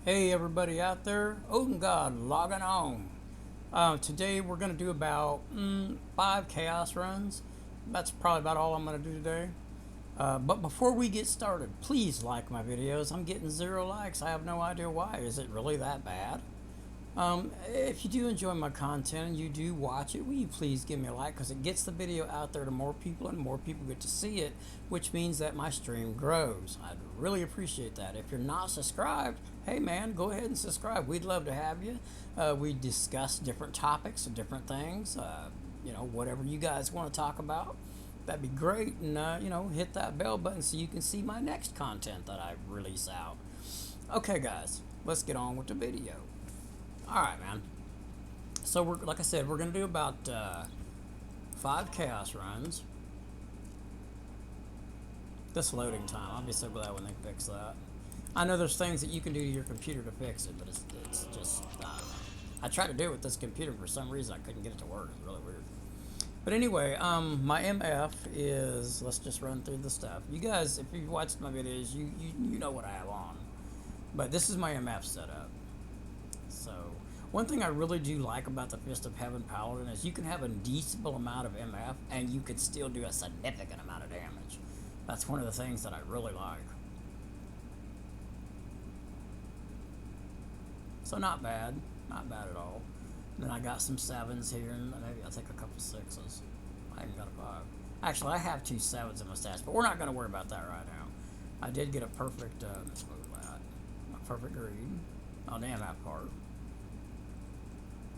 Hey everybody out there, Odin God logging on. Today we're going to do about 5 chaos runs. That's probably about all I'm going to do today. But before we get started, please like my videos. I'm getting 0 likes. I have no idea why. Is it really that bad? If you do enjoy my content and you do watch it, will you please give me a like, because it gets the video out there to more people and more people get to see it, which means that my stream grows. I'd really appreciate that. If you're not subscribed, hey man, go ahead and subscribe. We'd love to have you. We discuss different topics and different things, whatever you guys want to talk about. That'd be great. And, hit that bell button so you can see my next content that I release out. Okay, guys, let's get on with the video. Alright, man. So, like I said, we're going to do about 5 chaos runs. This loading time, I'll be so glad when they fix that. I know there's things that you can do to your computer to fix it, but it's just, I tried to do it with this computer, for some reason I couldn't get it to work. It's really weird. But anyway, my MF is, let's just run through the stuff. You guys, if you've watched my videos, you know what I have on. But this is my MF setup. So, one thing I really do like about the Fist of Heaven Paladin is you can have a decent amount of MF and you could still do a significant amount of damage. That's one of the things that I really like. So not bad at all. Then I got some 7s here, and maybe I'll take a couple 6s. I haven't got a 5. Actually, I have 2 7s in my stats, but we're not going to worry about that right now. I did get a perfect, perfect green on the MF part.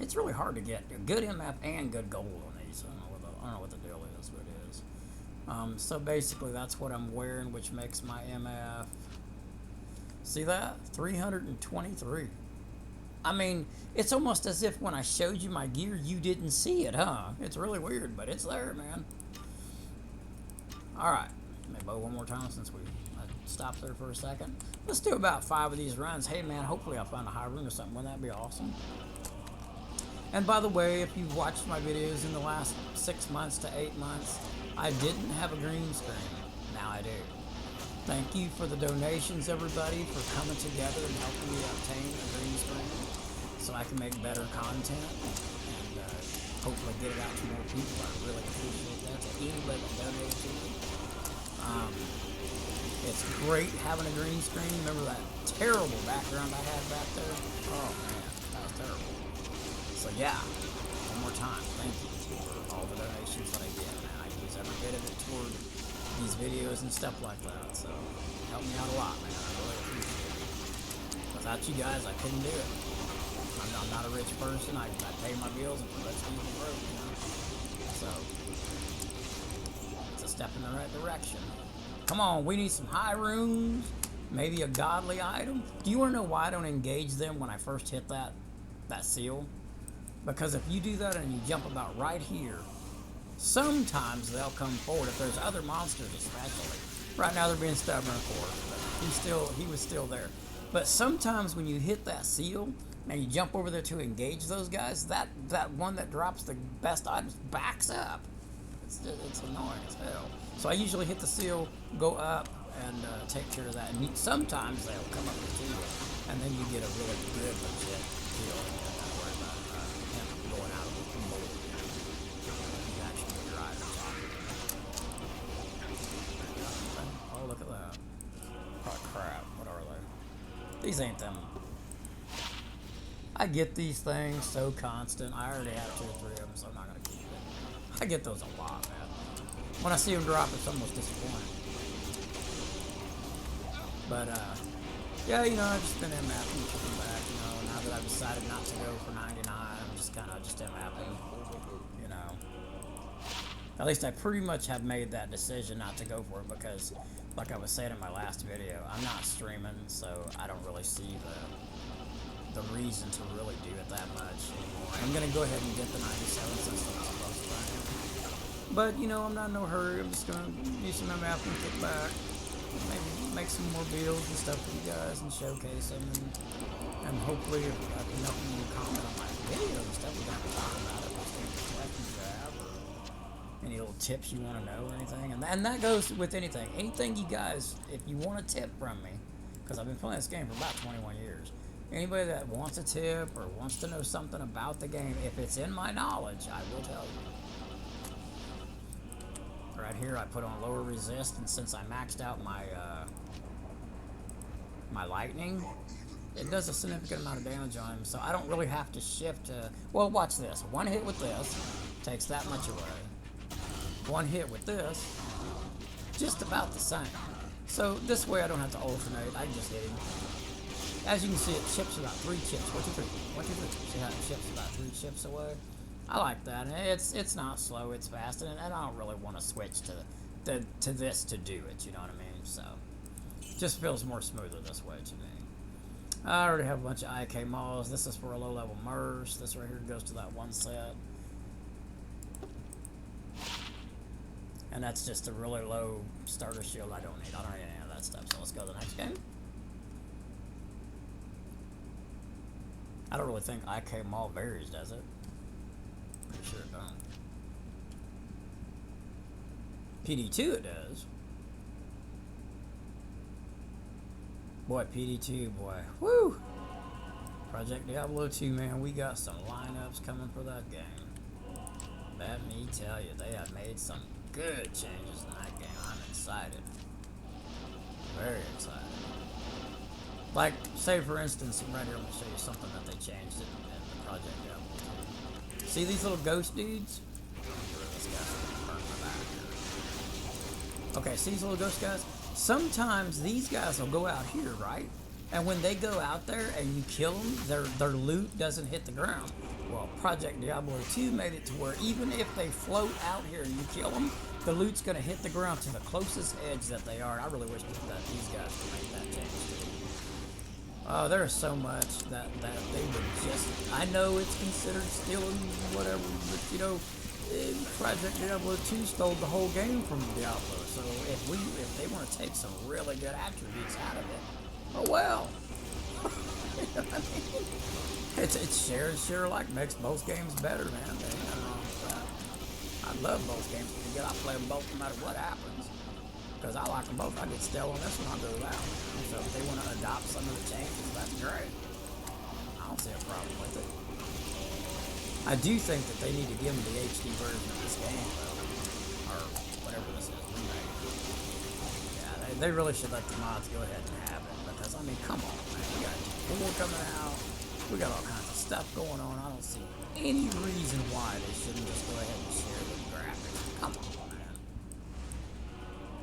It's really hard to get good MF and good gold on these. I don't know what the deal is, but it is. So basically, that's what I'm wearing, which makes my MF. See that? 323. I mean, it's almost as if when I showed you my gear, you didn't see it, huh? It's really weird, but it's there, man. All right. Let me bow one more time since we stopped there for a second. Let's do about 5 of these runs. Hey, man, hopefully I'll find a high rune or something. Wouldn't that be awesome? And by the way, if you've watched my videos in the last 6 months to 8 months, I didn't have a green screen. Now I do. Thank you for the donations, everybody, for coming together and helping me obtain a green screen so I can make better content and hopefully get it out to more people. I really appreciate that. To anybody that donated to me. It's great having a green screen. Remember that terrible background I had back there? Oh, man, that was terrible. So yeah, one more time, thank you for all the donations that I get, man. I use every bit of it toward these videos and stuff like that, so help me out a lot, man. I really appreciate it. Without you guys, I couldn't do it. I'm not a rich person. I pay my bills and let's be broke, you know. So it's a step in the right direction. Come on, we need some high runes, maybe a godly item. Do you want to know why I don't engage them when I first hit that seal? Because if you do that and you jump about right here, sometimes they'll come forward if there's other monsters especially. Right now they're being stubborn, of course, but he was still there. But sometimes when you hit that seal and you jump over there to engage those guys, that one that drops the best items backs up. It's annoying as hell. So I usually hit the seal, go up, and take care of that. And sometimes they'll come up to you, and then you get a really good, legit kill. Going out of the mold. You actually get your items on. Oh, look at that. Oh, crap. What are they? These ain't them. I get these things so constant. I already have 2 or 3 of them, so I'm not going to keep it. I get those a lot, man. When I see them drop, it's almost disappointing. But, yeah, I've just been MFing, chipping back, now that I've decided not to go for 99, I'm just kind of MFing, At least I pretty much have made that decision not to go for it because, like I was saying in my last video, I'm not streaming, so I don't really see the reason to really do it that much anymore. I'm going to go ahead and get the 97 since I'm supposed to. But, I'm not in no hurry. I'm just going to do some MF and kick back. Maybe make some more builds and stuff for you guys and showcase them. And hopefully, if enough of you comment on my video and stuff, we got to talk about it. Questions you have, or any little tips you want to know or anything. And that goes with anything. Anything you guys, if you want a tip from me, because I've been playing this game for about 21 years. Anybody that wants a tip or wants to know something about the game, if it's in my knowledge, I will tell you. Right here, I put on lower resist, and since I maxed out my my lightning, it does a significant amount of damage on him, so I don't really have to shift to... Well, watch this. One hit with this takes that much away. One hit with this, just about the same. So this way I don't have to alternate. I can just hit him. As you can see, it chips about 3 chips. 1, 2, 3. 1, 2, 3. See how it chips about 3 chips away? I like that. It's not slow, it's fast, and I don't really want to switch to this to do it, you know what I mean? So, just feels more smoother this way to me. I already have a bunch of IK Malls. This is for a low-level MERS. This right here goes to that one set. And that's just a really low starter shield I don't need. I don't need any of that stuff, so let's go to the next game. I don't really think IK Mall varies, does it? Pretty sure it don't. PD2 it does. Boy, PD2, boy. Woo! Project Diablo 2, man, we got some lineups coming for that game. Let me tell you, they have made some good changes in that game. I'm excited. Very excited. Like, say for instance, right here, I'm going to show you something that they changed in the Project Diablo 2. See these little ghost dudes? Okay, see these little ghost guys? Sometimes these guys will go out here, right? And when they go out there and you kill them, their loot doesn't hit the ground. Well, Project Diablo 2 made it to where even if they float out here and you kill them, the loot's going to hit the ground to the closest edge that they are. I really wish that these guys could make that change too. There's so much that they would just... I know it's considered stealing whatever, but you know, Project Diablo 2 stole the whole game from Diablo. So if they want to take some really good attributes out of it, oh well. You know what I mean? It's share like makes both games better, man. I love both games. I play them both no matter what happens. Because I like them both. I get still on this one, I'll go without. So if they want to adopt some of the changes, that's great. I don't see a problem with it. I do think that they need to give them the HD version of this game, though. Or whatever this is, remake. Yeah, they really should let the mods go ahead and have it. Because, I mean, come on, man. We got Diablo coming out. We got all kinds of stuff going on. I don't see any reason why they shouldn't just go ahead and share the graphics. Come on, man.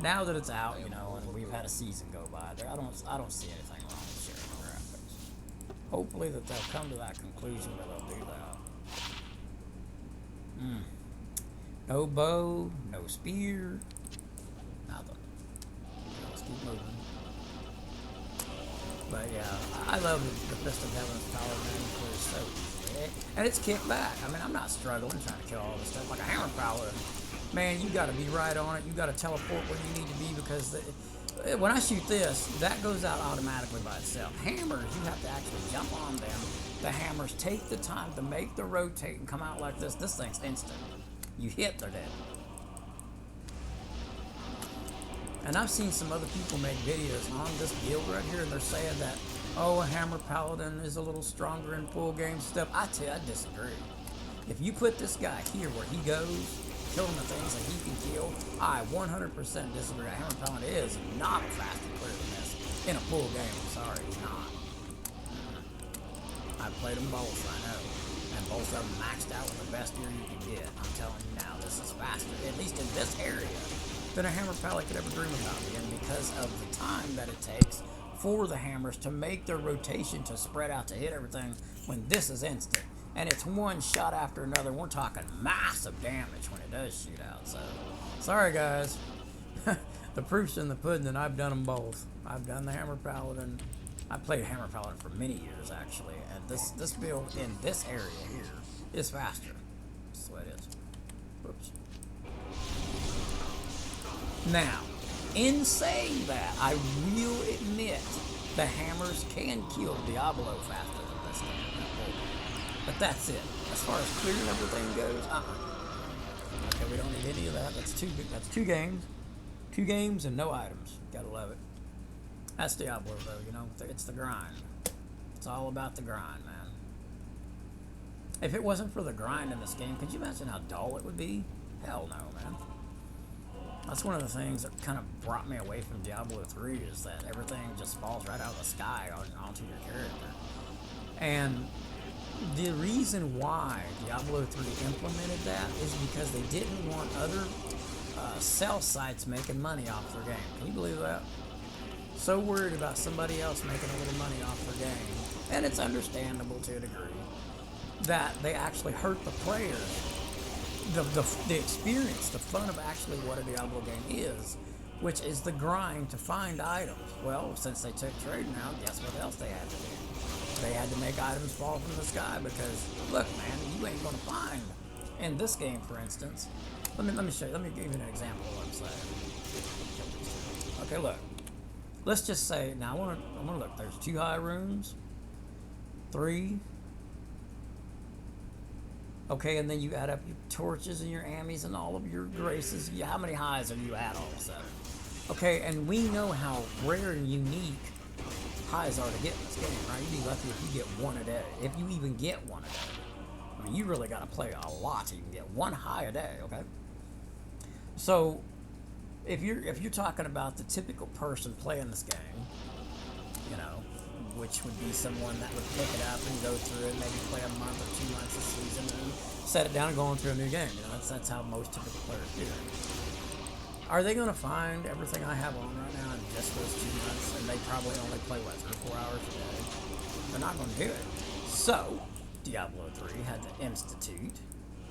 Now that it's out, you know, and we've had a season go by there, I don't see anything wrong with sharing the graphics. Hopefully that they'll come to that conclusion where they'll do that. No bow, no spear, nothing. Let's keep moving. But yeah, I love the Fist of Heaven's Paladin because it's so easy. And it's kicked back. I mean, I'm not struggling trying to kill all this stuff. Like a Hammer Paladin, man, you got to be right on it. You got to teleport where you need to be because when I shoot this, that goes out automatically by itself. Hammers, you have to actually jump on them. The hammers take the time to make the rotate and come out like this. This thing's instant. You hit, they're dead. And I've seen some other people make videos on this build right here, and they're saying that, oh, a Hammer Paladin is a little stronger in full game stuff. I tell you, I disagree. If you put this guy here where he goes, killing the things that he can kill, I 100% disagree. A Hammer Paladin is not faster player than this in a full game. I'm sorry, he's not. I've played them both, I know. And both of them maxed out with the best gear you can get. I'm telling you now, this is faster, at least in this area, than a Hammer Paladin could ever dream about being because of the time that it takes for the hammers to make their rotation to spread out to hit everything when this is instant. And it's one shot after another. We're talking massive damage when it does shoot out. So, sorry guys. The proof's in the pudding, and I've done them both. I've done the Hammer Paladin. I played Hammer Paladin for many years, actually. And this build in this area here is faster. That's the way it is. Whoops. Now, in saying that, I will admit the hammers can kill Diablo faster than this game. But that's it. As far as clearing everything goes, okay, we don't need any of that. That's two games. 2 games and no items. Gotta love it. That's Diablo, though, you know. It's the grind. It's all about the grind, man. If it wasn't for the grind in this game, could you imagine how dull it would be? Hell no, man. That's one of the things that kind of brought me away from Diablo 3 is that everything just falls right out of the sky onto your character. And the reason why Diablo 3 implemented that is because they didn't want other sell sites making money off their game. Can you believe that? So worried about somebody else making a little money off their game, and it's understandable to a degree, that they actually hurt the players. The experience, the fun of actually what a Diablo game is, which is the grind to find items. Well, since they took trading out, guess what else they had to do? They had to make items fall from the sky because, look, man, you ain't gonna find. In this game, for instance, let me show you. Let me give you an example of what I'm saying. Okay, look. Let's just say now. I want to look. There's 2 high runes, 3. Okay, and then you add up your torches and your ammies and all of your graces. How many highs have you had all of a sudden? Okay, and we know how rare and unique highs are to get in this game, right? You'd be lucky if you get 1 a day. If you even get 1 a day. I mean, you really got to play a lot so you can get 1 high a day, okay? So, if you're talking about the typical person playing this game, you know, which would be someone that would pick it up and go through it, maybe play a month or 2 months a season, and set it down and go on through a new game. You know, that's how most typical players do it. Are they going to find everything I have on right now in just those 2 months? And they probably only play, 3 or 4 hours a day? They're not going to do it. So, Diablo 3 had to institute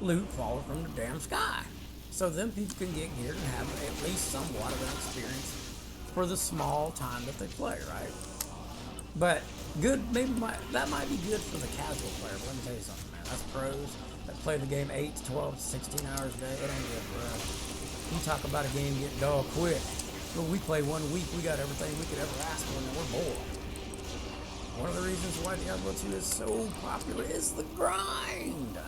loot falling from the damn sky. So then people can get geared and have at least somewhat of an experience for the small time that they play, right? But good, that might be good for the casual player, but let me tell you something, man. That's pros that play the game 8 to 12 to 16 hours a day. It ain't good for us. You talk about a game getting dull quick. Well, we play 1 week, we got everything we could ever ask for, and we're bored. One of the reasons why Diablo 2 is so popular is the grind.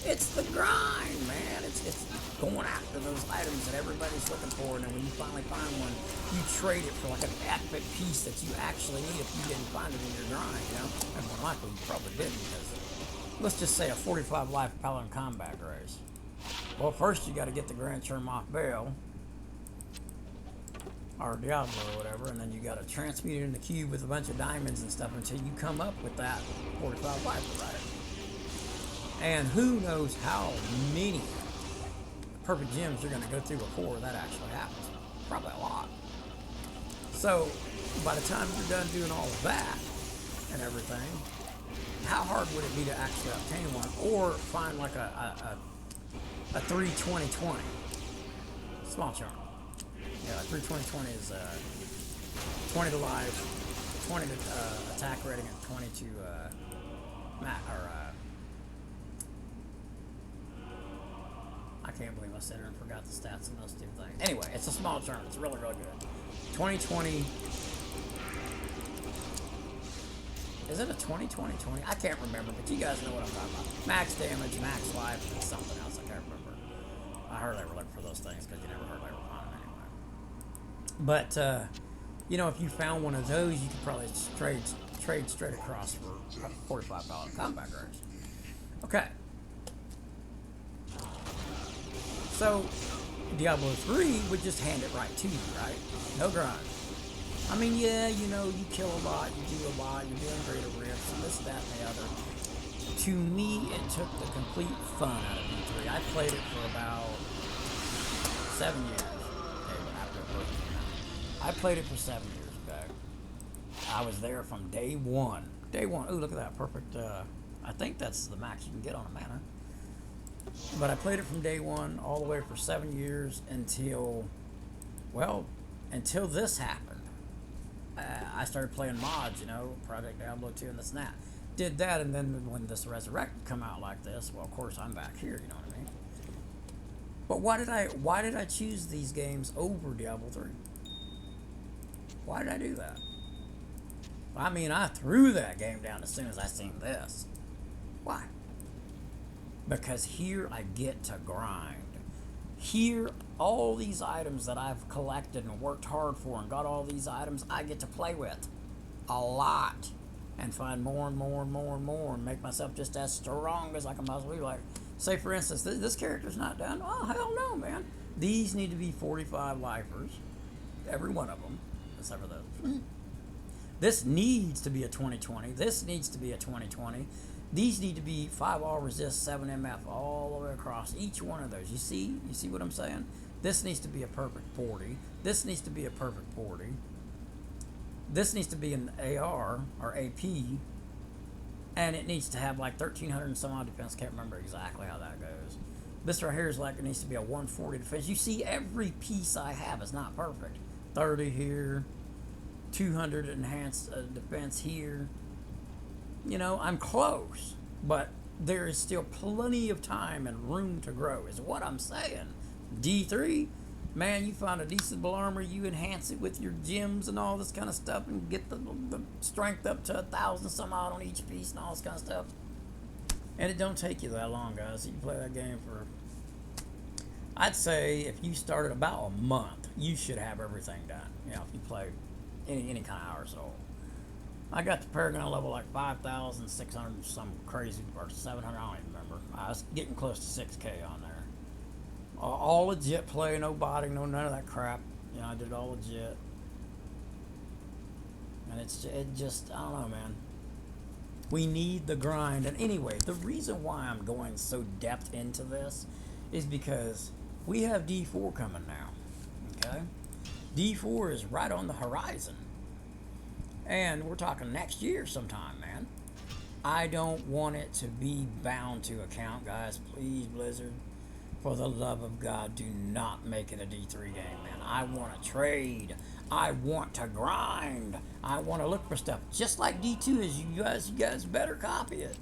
It's the grind, man. It's going after those items that everybody's looking for, and then when you finally find one, you trade it for like an epic piece that you actually need if you didn't find it in your grind, you know? And more likely you probably didn't, because let's just say a 45 life Paladin combat race. Well, first you got to get the Grand Chermoff Bale, or Diablo or whatever, and then you got to transmute it in the cube with a bunch of diamonds and stuff until you come up with that 45 life, right? And who knows how many perfect gems you're going to go through before that actually happens. Probably a lot. So, by the time you're done doing all of that and everything, how hard would it be to actually obtain one or find like a 3-20-20? Small charm. Yeah, 3-20-20 is 20 to life, 20 to attack rating, and 20 to I can't believe I said it and forgot the stats on those 2 things. Anyway, it's a small charm. It's really, really good. 20-20. Is it a 20-20-20? I can't remember, but you guys know what I'm talking about. Max damage, max life, and something else. I can't remember. I hardly ever look for those things because you never hardly ever find them anyway. But, you know, if you found one of those, you could probably trade straight across for a 45 Paladin combat race. Okay. So, Diablo 3 would just hand it right to you, right? No grind. I mean, yeah, you know, you kill a lot, you do a lot, you're doing greater rifts, and this, that, and the other. To me, it took the complete fun out of D3. I played it for about 7 years. After it came out. I played it for 7 years, okay? I was there from day one. Day one. Ooh, look at that. Perfect. I think that's the max you can get on a mana. But I played it from day one all the way for 7 years until this happened. I started playing mods, you know, Project Diablo 2 and this and that. Did that, and then when this Resurected come out like this, well, of course, I'm back here, you know what I mean? But why did I choose these games over Diablo 3? Why did I do that? I mean, I threw that game down as soon as I seen this. Why? Because here I get to grind. Here, all these items that I've collected and worked hard for and got all these items, I get to play with. A lot. and find more and more and more and more and make myself just as strong as I can possibly be. Like, say for instance, this character's not done. Oh, hell no, man. These need to be 45 lifers, every one of them, except for those. This needs to be a 2020. This needs to be a 2020. These need to be 5 all resist, 7 MF all the way across each one of those. You see what I'm saying? This needs to be a perfect 40. This needs to be a perfect 40. This needs to be an AR or AP, and it needs to have like 1300 and some odd defense. Can't remember exactly how that goes. This right here is like it needs to be a 140 defense. You see, every piece I have is not perfect. 30 here, 200 enhanced defense here. You know, I'm close, but there is still plenty of time and room to grow, is what I'm saying. D3, man, you find a decent armor, you enhance it with your gems and all this kind of stuff, and get the strength up to 1,000 some odd on each piece and all this kind of stuff. And it don't take you that long, guys. You can play that game for, I'd say, if you started about a month, you should have everything done. You know, if you play any kind of hours old. I got the Paragon level like 5,600 some crazy, or 700, I don't even remember. I was getting close to 6K on there. All legit play, no botting, no none of that crap. You know, I did all legit. And it just, I don't know, man. We need the grind. And anyway, the reason why I'm going so depth into this is because we have D4 coming now. Okay? D4 is right on the horizon. And we're talking next year sometime, man. I don't want it to be bound to account, guys. Please, Blizzard. For the love of God, do not make it a D3 game, man. I want to trade. I want to grind. I want to look for stuff. Just like D2 is, you guys better copy it.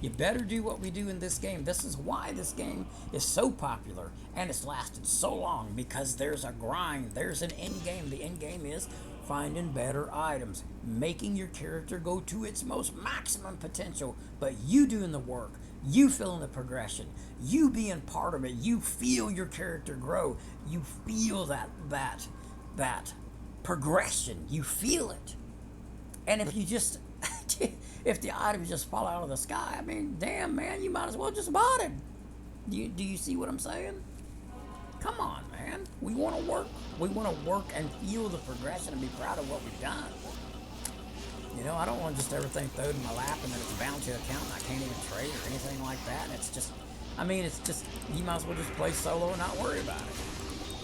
You better do what we do in this game. This is why this game is so popular and it's lasted so long, because there's a grind. There's an end game. The end game is finding better items, making your character go to its most maximum potential, but you doing the work. You feeling the progression, you being part of it, you feel your character grow, you feel that progression, you feel it. And if you just, if the items just fall out of the sky, I mean, damn, man, you might as well just bought it. Do you see what I'm saying? Come on, man. We want to work. We want to work and feel the progression and be proud of what we've done. You know, I don't want just everything thrown in my lap and then it's bound to account and I can't even trade or anything like that. And it's just, I mean, it's just, you might as well just play solo and not worry about it.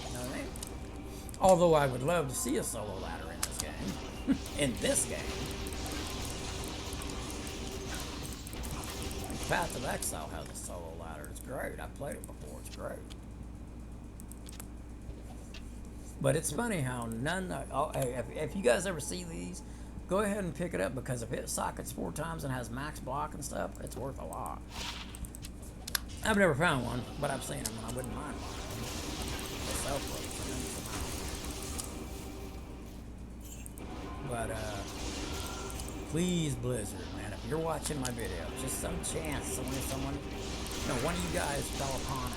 You know what I mean? Although I would love to see a solo ladder in this game. In this game. Path of Exile has a solo ladder. It's great. I've played it before. It's great. But it's funny how none, if you guys ever see these, go ahead and pick it up, because if it sockets 4 times and has max block and stuff, it's worth a lot. I've never found one, but I've seen them and I wouldn't mind one. They sell for a tremendous amount. But, please, Blizzard, man, if you're watching my video, just some chance someone, you know, one of you guys fell upon it.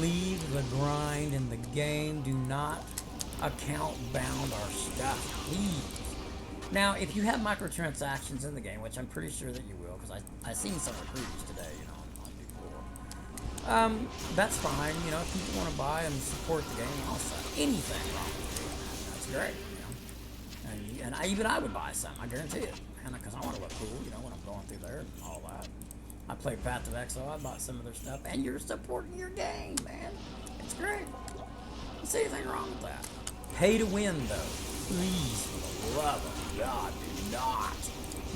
Leave the grind in the game. Do not account bound our stuff, please. Now, if you have microtransactions in the game, which I'm pretty sure that you will, because I seen some of the previews today, you know, on D4. That's fine. You know, if people want to buy and support the game, also anything wrong with it, that's great. You know, and I would buy some. I guarantee it, because I want to look cool. You know, when I'm going through there and all that. I played Path of Exile. I bought some of their stuff, and you're supporting your game, man. It's great. You see anything wrong with that? Pay to win, though. Please, for the love of God, do not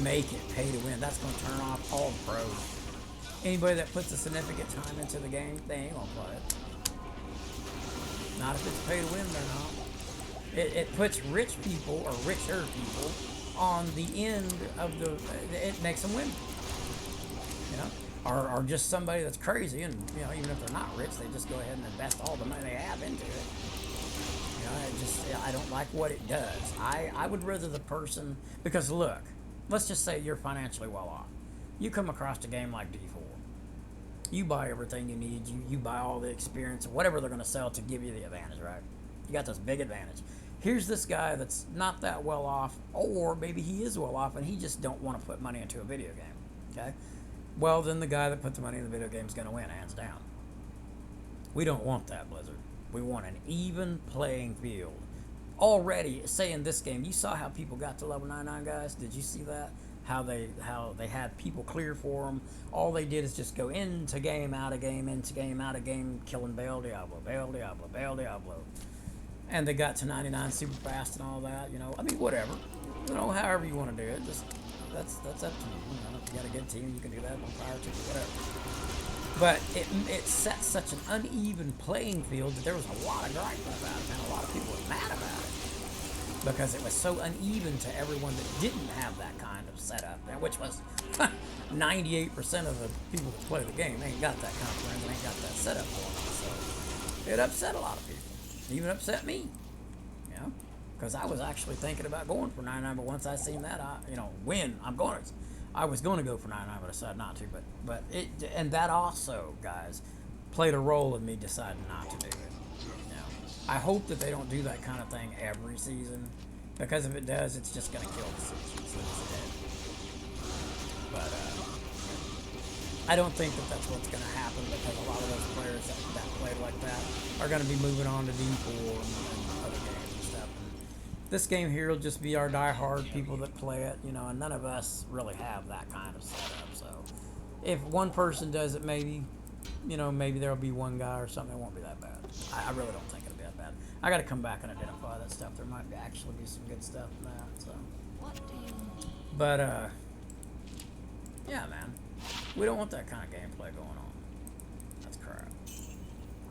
make it pay to win. That's going to turn off all the pros. Anybody that puts a significant time into the game, they ain't going to play it. Not if it's pay to win, they're not. It puts rich people, or richer people, on the end of the... It makes them win. You know? Or just somebody that's crazy, and, you know, even if they're not rich, they just go ahead and invest all the money they have into it. I don't like what it does. I would rather the person, because look, let's just say you're financially well off. You come across a game like D4. You buy everything you need. You buy all the experience, whatever they're going to sell to give you the advantage, right? You got this big advantage. Here's this guy that's not that well off, or maybe he is well off and he just don't want to put money into a video game. Okay? Well, then the guy that put the money in the video game is going to win, hands down. We don't want that, Blizzard. We want an even playing field. Already, say in this game, you saw how people got to level 99, guys? Did you see that? How they had people clear for them. All they did is just go into game, out of game, into game, out of game, killing Baal Diablo, Baal Diablo, Baal Diablo. And they got to 99 super fast and all that, you know. I mean, whatever. You know, however you want to do it. Just that's up to you. You know, if you got a good team, you can do that. More power to you, whatever. But it set such an uneven playing field that there was a lot of griping about it, and a lot of people were mad about it because it was so uneven to everyone that didn't have that kind of setup, which was 98% of the people that play the game ain't got that kind of friends, ain't got that setup going on. So it upset a lot of people. It even upset me, you know, because I was actually thinking about going for 99, but once I seen that, I was going to go for 99, but I decided not to. But it, and that also, guys, played a role in me deciding not to do it. You know, I hope that they don't do that kind of thing every season, because if it does, it's just going to kill the season. So it's dead. But I don't think that that's what's going to happen, because a lot of those players that played like that are going to be moving on to D4 and other games and stuff. And this game here will just be our die-hard people that play it, you know, and none of us really have that kind of setup. So if one person does it, maybe, you know, maybe there'll be one guy or something. It won't be that bad. I really don't think it'll be that bad. I got to come back and identify that stuff. There might actually be some good stuff in that. So, but yeah, man, we don't want that kind of gameplay going on. That's crap.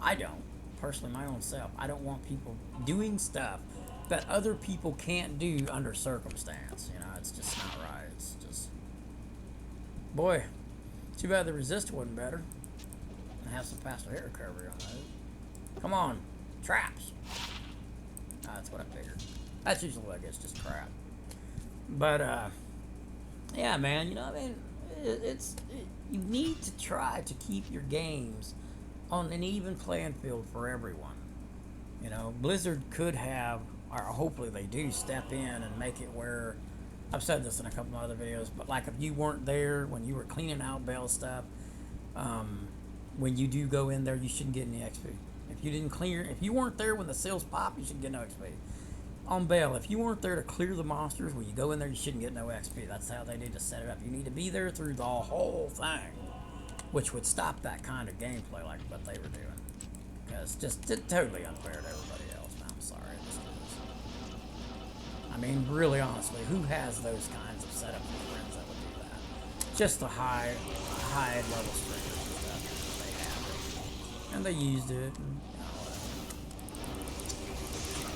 I don't. Personally, my own self, I don't want people doing stuff that other people can't do under circumstance. You know, it's just not right. It's just, boy, too bad the resist wasn't better. And have some faster hit recovery on those. Come on, traps. That's what I figured. That's usually what I guess, just crap. But yeah, man, you know, I mean, you need to try to keep your games on an even playing field for everyone. You know, Blizzard could have, or hopefully they do, step in and make it where, I've said this in a couple of other videos, but like if you weren't there when you were cleaning out Baal stuff, when you do go in there, you shouldn't get any XP. If you didn't clear, if you weren't there when the seals pop, you shouldn't get no XP. On Baal, if you weren't there to clear the monsters, when you go in there, you shouldn't get no XP. That's how they need to set it up. You need to be there through the whole thing, which would stop that kind of gameplay like what they were doing. Because it's totally unfair to everybody else, man. I'm sorry. It just is. I mean, really honestly, who has those kinds of setup friends that would do that? Just the high level stringers and stuff. They have it. And they used it. And, you know,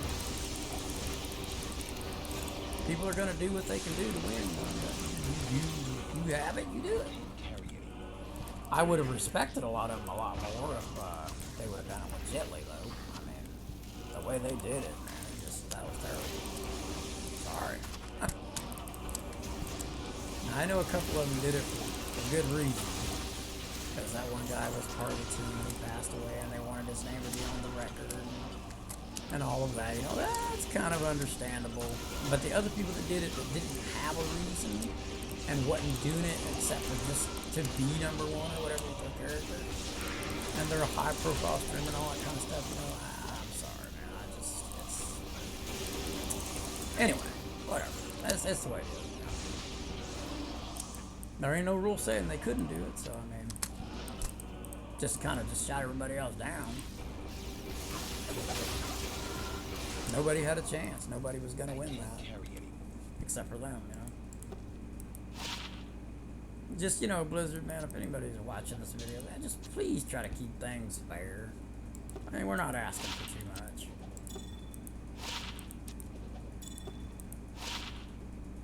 people are going to do what they can do to win. You have it, you do it. I would have respected a lot of them a lot more if they would have done it legitly, though. I mean, the way they did it, man, that was terrible. Sorry. I know a couple of them did it for good reason. Because that one guy was part of the team and he passed away and they wanted his name to be on the record and all of that. You know, that's kind of understandable. But the other people that did it that didn't have a reason and wasn't doing it except for just to be number one or whatever with their character, and they're a high profile stream and all that kind of stuff, you know, I'm sorry, man, anyway, whatever, that's the way it is, you know? There ain't no rule saying they couldn't do it, so, I mean, just kind of shot everybody else down. Nobody had a chance, nobody was going to win that, except for them, you know? Just, you know, Blizzard, man, if anybody's watching this video, man, just please try to keep things fair. I mean, we're not asking for too much.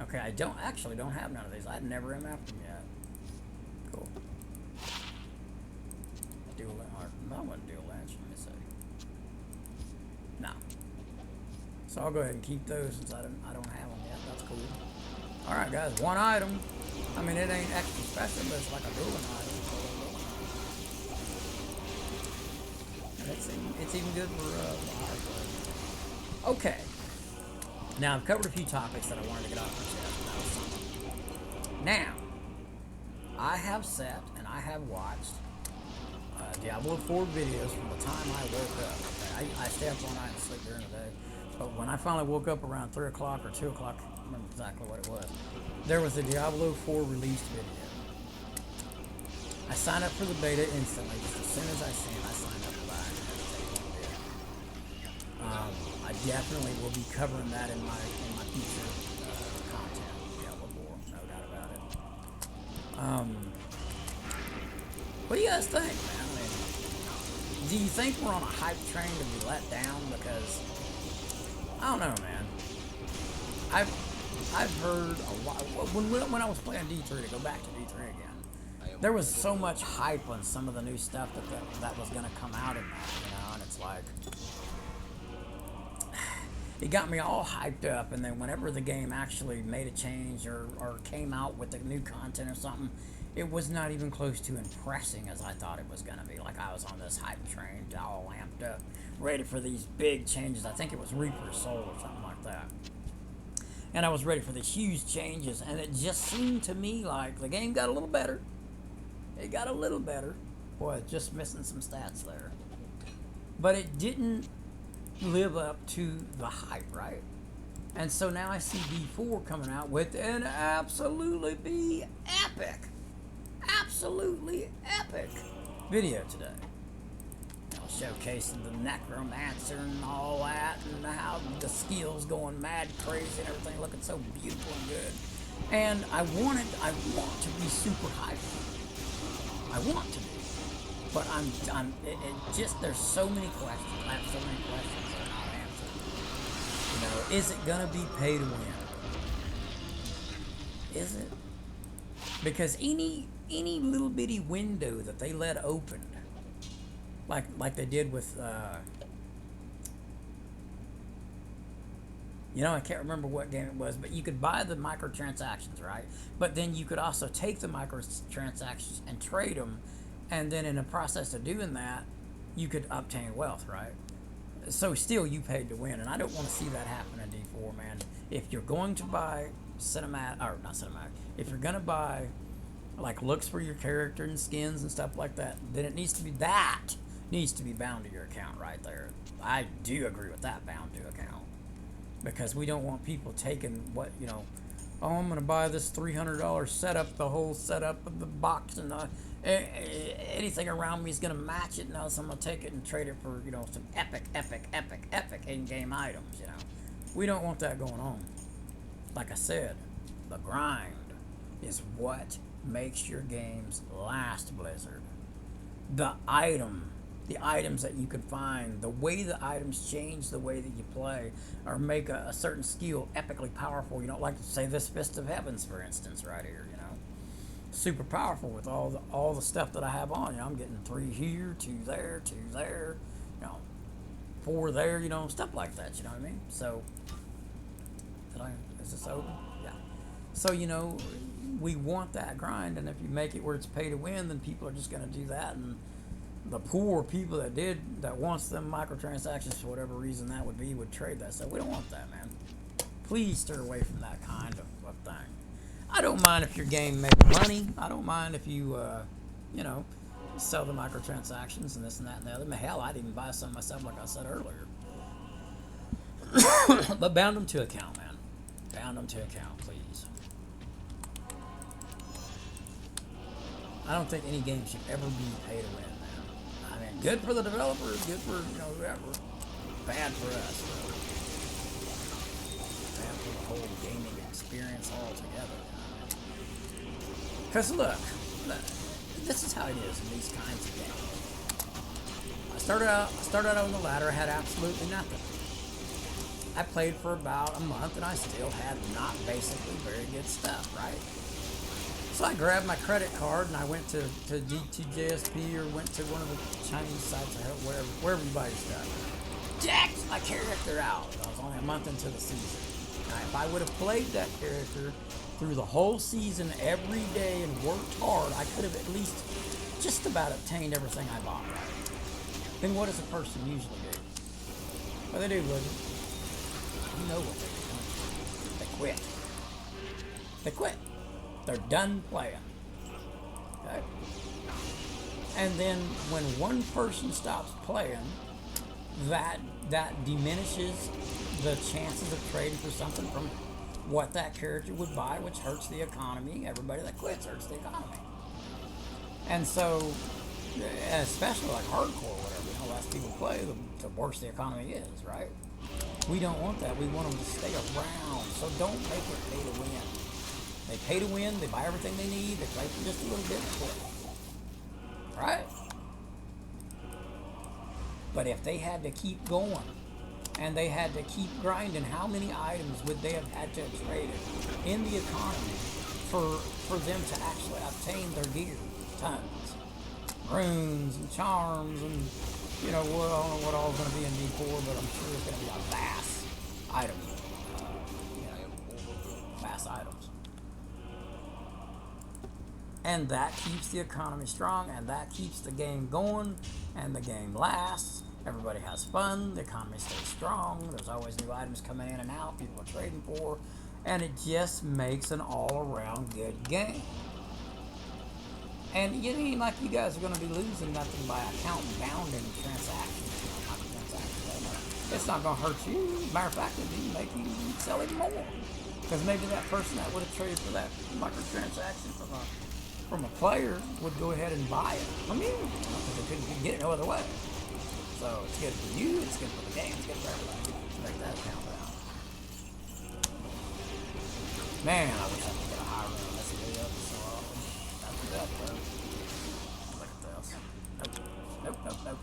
Okay, I don't have none of these. I've never MF'd them yet. Cool. Dual, or, I wouldn't dual edge, let me see. No. So I'll go ahead and keep those since I don't have them yet. That's cool. Alright, guys, one item. I mean, it ain't extra special, but it's like a dueling item. And it's even good for hard play. Okay, Now, I've covered a few topics that I wanted to get off my chest, and that was some of them. Now, I have sat and I have watched Diablo 4 videos from the time I woke up. Okay? I stay up all night and sleep during the day. But when I finally woke up around 3 o'clock or 2 o'clock, I don't remember exactly what it was, there was a Diablo 4 released video. I signed up for the beta instantly. Just as soon as I seen it, I signed up for that. I definitely will be covering that in my future content. Diablo 4, no doubt about it. What do you guys think, man? I mean, do you think we're on a hype train to be let down? Because I don't know, man. I've heard a lot when I was playing D3, to go back to D3 again. There was so much hype on some of the new stuff that was going to come out in that, and it's like, it got me all hyped up, and then whenever the game actually made a change or came out with the new content or something, it was not even close to impressing as I thought it was going to be. Like, I was on this hype train, all amped up, ready for these big changes. I think it was Reaper's Soul or something like that. And I was ready for these huge changes, and it just seemed to me like the game got a little better. It got a little better. Boy, it's just missing some stats there. But it didn't live up to the hype, right? And so now I see D4 coming out with an absolutely epic video today. Showcasing the necromancer and all that, and how the skills going mad crazy and everything looking so beautiful and good. And I want to be super hyped. I want to be, but there's so many questions. I have so many questions that are not answered. You know, is it gonna be pay to win? Is it? Because any little bitty window that they let open, like they did with, I can't remember what game it was, but you could buy the microtransactions, right? But then you could also take the microtransactions and trade them, and then in the process of doing that, you could obtain wealth, right? So still, you paid to win, and I don't want to see that happen in D4, man. If you're going to buy if you're going to buy, like, looks for your character and skins and stuff like that, then it needs to be bound to your account right there. I do agree with that, bound to account. Because we don't want people taking what, I'm going to buy this $300 setup, the whole setup of the box, and anything around me is going to match it now, so I'm going to take it and trade it for, some epic in-game items, We don't want that going on. Like I said, the grind is what makes your games last, Blizzard. The items that you can find, the way the items change the way that you play, or make a certain skill epically powerful. Like, say, this Fist of Heavens, for instance, right here. Super powerful with all the stuff that I have on. I'm getting 3 here, 2 there, 2 there, 4 there, stuff like that. You know what I mean? So, is this over? Yeah. So we want that grind, and if you make it where it's pay to win, then people are just going to do that, and the poor people that wants them microtransactions for whatever reason that would be would trade that. So we don't want that, man. Please steer away from that kind of thing. I don't mind if your game makes money. I don't mind if you, sell the microtransactions and this and that and the other. Hell, I'd even buy some myself, like I said earlier. But bound them to account, man. Bound them to account, please. I don't think any game should ever be pay to win. Good for the developers, good for, whoever. Bad for us, though. Bad for the whole gaming experience altogether. Because look, this is how it is in these kinds of games. I started out on the ladder, I had absolutely nothing. I played for about a month, and I still had not basically very good stuff, right? So I grabbed my credit card and I went to DTJSP or went to one of the Chinese sites, wherever you buy your stuff. Decked my character out. I was only a month into the season. Now, if I would have played that character through the whole season every day and worked hard, I could have at least just about obtained everything I bought. Right? Then what does a person usually do? What they do, William? You know what they do. quit. They quit. They're done playing. Okay? And then when one person stops playing, that diminishes the chances of trading for something from what that character would buy, which hurts the economy. Everybody that quits hurts the economy. And so, especially like hardcore or whatever, the less people play, the worse the economy is, right? We don't want that. We want them to stay around. So don't make it pay to win. They pay to win. They buy everything they need. They play for just a little bit and quit. Right? But if they had to keep going and they had to keep grinding, how many items would they have had to have traded in the economy for them to actually obtain their gear? Tons. Runes and charms and, you know, well, I don't know what all is going to be in D4, but I'm sure it's going to be a vast item. Vast items. And that keeps the economy strong, and that keeps the game going, and the game lasts. Everybody has fun, the economy stays strong, there's always new items coming in and out, people are trading for, and it just makes an all-around good game. And it ain't like you guys are going to be losing nothing by account bounding transactions. It's not going to hurt you. Matter of fact, it'd even make you sell it more. Because maybe that person that would have traded for that microtransaction from a player would go ahead and buy it from you. Because they couldn't get it no other way. So it's good for you, it's good for the game, it's good for everybody. Break that account down. Man, I wish I could get a high run on this video so often. That's that, though. Look at this. Nope.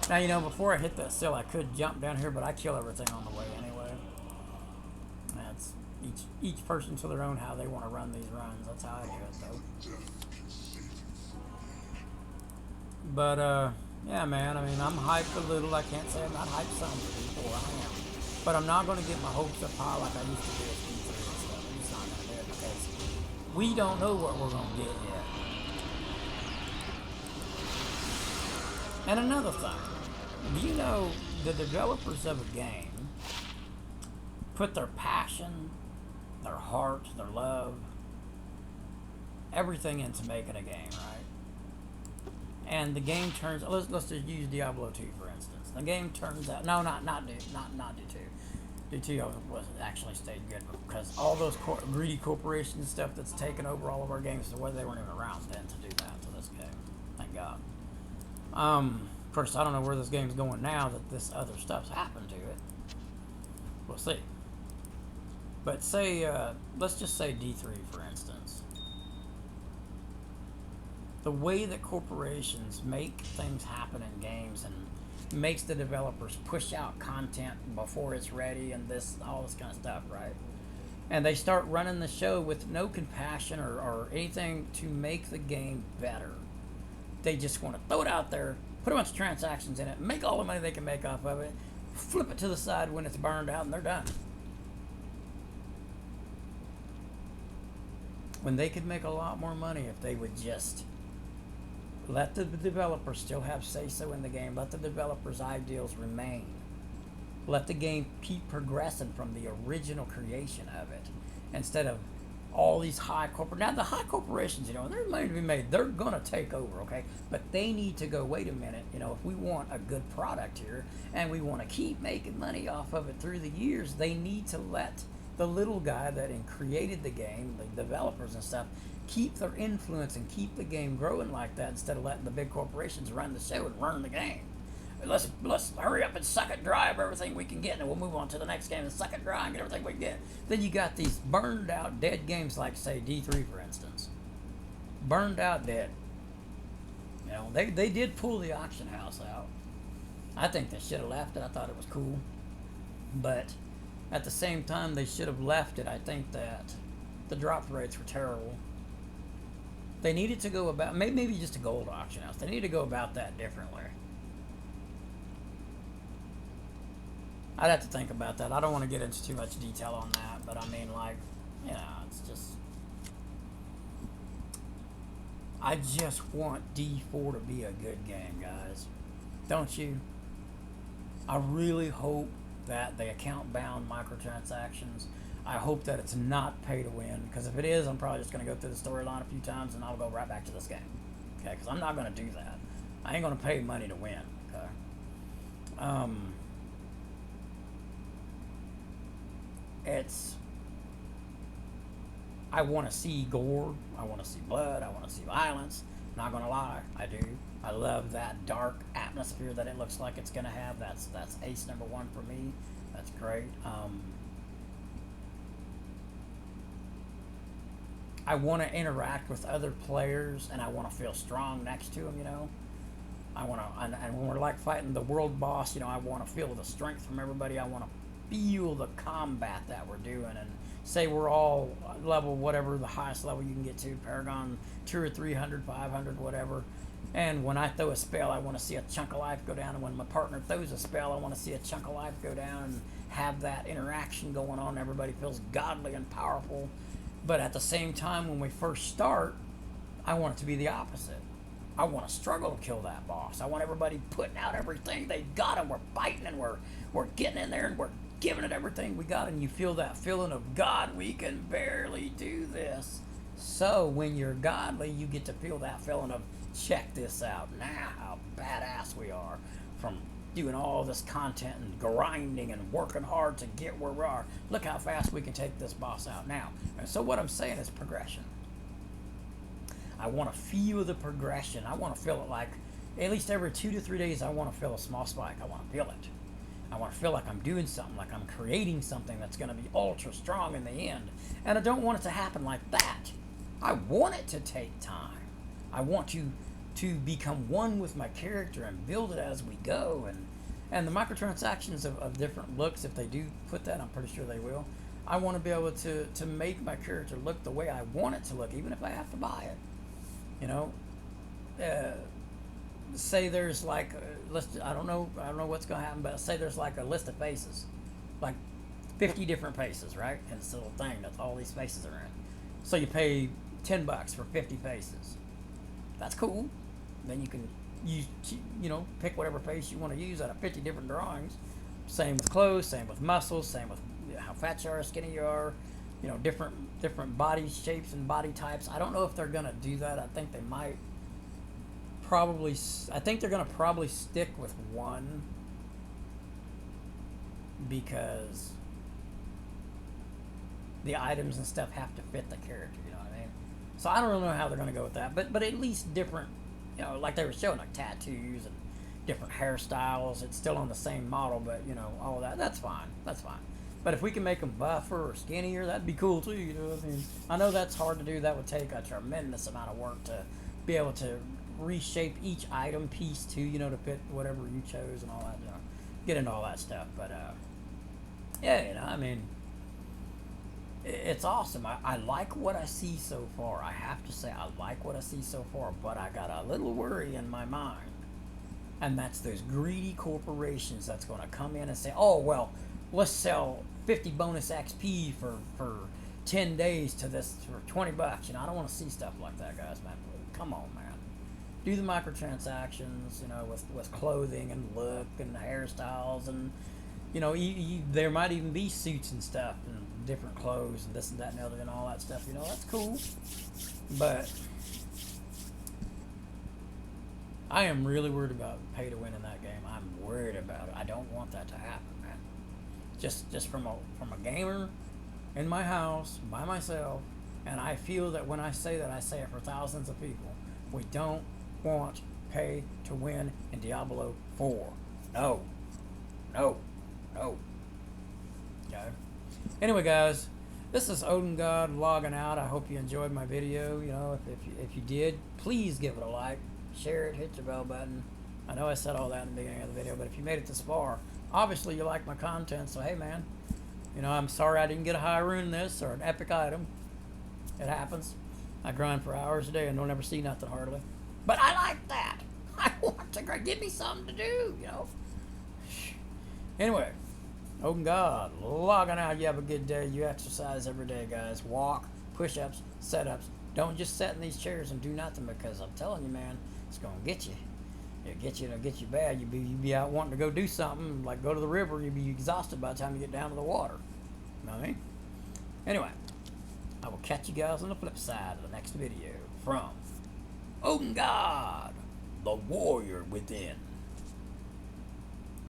Now, you know, before I hit that sill, I could jump down here, but I kill everything on the way anyway. That's each person to their own how they want to run these runs. That's how I do it, though. But, yeah, man, I mean, I'm hyped a little. I can't say I'm not hyped some before I am. But I'm not going to get my hopes up high like I used to do with D3 and stuff. I'm just not going to do it because we don't know what we're going to get yet. And another thing, do you know the developers of a game put their passion, their heart, their love, everything into making a game, right? And the game turns. Let's just use Diablo 2 for instance. The game turns out. No, not do 2. Do 2 was actually stayed good because all those greedy corporations and stuff that's taken over all of our games. So whether they weren't even around then to do that to this game. Thank God. Of course, I don't know where this game's going now that this other stuff's happened to it. We'll see. But say, let's just say D3 for instance. The way that corporations make things happen in games and makes the developers push out content before it's ready and all this kind of stuff, right? And they start running the show with no compassion or anything to make the game better. They just want to throw it out there, put a bunch of transactions in it, make all the money they can make off of it, flip it to the side when it's burned out, and they're done. When they could make a lot more money if they would just let the developers still have say-so in the game. Let the developers' ideals remain. Let the game keep progressing from the original creation of it. Instead of all these high corporate... Now, the high corporations, you know, there's money to be made. They're going to take over, okay? But they need to go, wait a minute, you know, if we want a good product here and we want to keep making money off of it through the years, they need to let the little guy that created the game, the developers and stuff, keep their influence and keep the game growing like that instead of letting the big corporations run the show and run the game. Let's hurry up and suck it dry of everything we can get, and we'll move on to the next game and suck it dry and get everything we can get. Then you got these burned out, dead games like, say, D3, for instance. Burned out, dead. You know, they did pull the auction house out. I think they should have left it. I thought it was cool. But at the same time, they should have left it. I think that the drop rates were terrible. They needed to go about, maybe just a gold auction house. They need to go about that differently. I'd have to think about that. I don't want to get into too much detail on that, but I mean, like, you know, it's just... I just want D4 to be a good game, guys. Don't you? I really hope that, the account-bound microtransactions. I hope that it's not pay to win, because if it is, I'm probably just going to go through the storyline a few times and I'll go right back to this game. Okay, because I'm not going to do that. I ain't going to pay money to win. Okay. I want to see gore. I want to see blood. I want to see violence. Not going to lie, I do. I love that dark atmosphere that it looks like it's going to have. That's ace number one for me. That's great. I want to interact with other players, and I want to feel strong next to them, you know. I want to, and when we're like fighting the world boss, you know, I want to feel the strength from everybody. I want to feel the combat that we're doing, and say we're all level, whatever the highest level you can get to, Paragon 200 or 300, 500, whatever. And when I throw a spell, I want to see a chunk of life go down. And when my partner throws a spell, I want to see a chunk of life go down and have that interaction going on. Everybody feels godly and powerful. But at the same time, when we first start, I want it to be the opposite. I want to struggle to kill that boss. I want everybody putting out everything they got, and we're fighting, and we're getting in there, and we're giving it everything we got. And you feel that feeling of, God, we can barely do this. So when you're godly, you get to feel that feeling of, check this out now, how badass we are from doing all this content and grinding and working hard to get where we are. Look how fast we can take this boss out now. And so what I'm saying is progression. I want to feel the progression. I want to feel it like at least every 2 to 3 days. I want to feel a small spike. I want to feel it. I want to feel like I'm doing something, like I'm creating something that's going to be ultra strong in the end. And I don't want it to happen like that. I want it to take time. I want to become one with my character and build it as we go. And the microtransactions of different looks, if they do put that, I'm pretty sure they will. I want to be able to make my character look the way I want it to look, even if I have to buy it. You know, say there's like I don't know what's going to happen, but say there's like a list of faces, like 50 different faces, right? And it's a little thing that all these faces are in. So you pay $10 for 50 faces. That's cool. Then you can use, pick whatever face you want to use out of 50 different drawings. Same with clothes, same with muscles, same with how fat you are, skinny you are, different body shapes and body types. I don't know if they're going to do that. I think they might I think they're going to probably stick with one, because the items and stuff have to fit the character, you know what I mean? So I don't really know how they're going to go with that, but at least different, like they were showing, like tattoos and different hairstyles. It's still on the same model, but all that, that's fine. But if we can make them buffer or skinnier, that'd be cool too, you know what I mean? I know that's hard to do. That would take a tremendous amount of work to be able to reshape each item piece too, to fit whatever you chose and all that, get into all that stuff. But yeah, I mean, it's awesome. I like what I see so far. I have to say, I like what I see so far, but I got a little worry in my mind, and that's those greedy corporations that's going to come in and say, oh, well, let's sell 50 bonus XP for 10 days to this for $20. I don't want to see stuff like that, guys, man. Come on, man. Do the microtransactions, with clothing and look and hairstyles, and there might even be suits and stuff and different clothes and this and that and the other and all that stuff. That's cool. But I am really worried about pay to win in that game. I'm worried about it. I don't want that to happen, man. Just from a gamer in my house by myself, and I feel that when I say that, I say it for thousands of people. We don't want pay to win in Diablo 4. No. Okay. Anyway, guys, this is Odin God logging out. I hope you enjoyed my video. If you did, please give it a like, share it, hit the bell button. I know I said all that in the beginning of the video, but if you made it this far, obviously you like my content. So hey, man, I'm sorry I didn't get a high rune in this or an epic item. It happens. I grind for hours a day and don't ever see nothing hardly. But I like that. I want to give me something to do, Anyway, Odin God logging out. You have a good day. You exercise every day, guys. Walk, push-ups, set-ups. Don't just sit in these chairs and do nothing, because I'm telling you, man, it's going to get you. it get you bad. You be out wanting to go do something, like go to the river, and you'd be exhausted by the time you get down to the water. You know what I mean? Anyway, I will catch you guys on the flip side of the next video from God, the warrior within.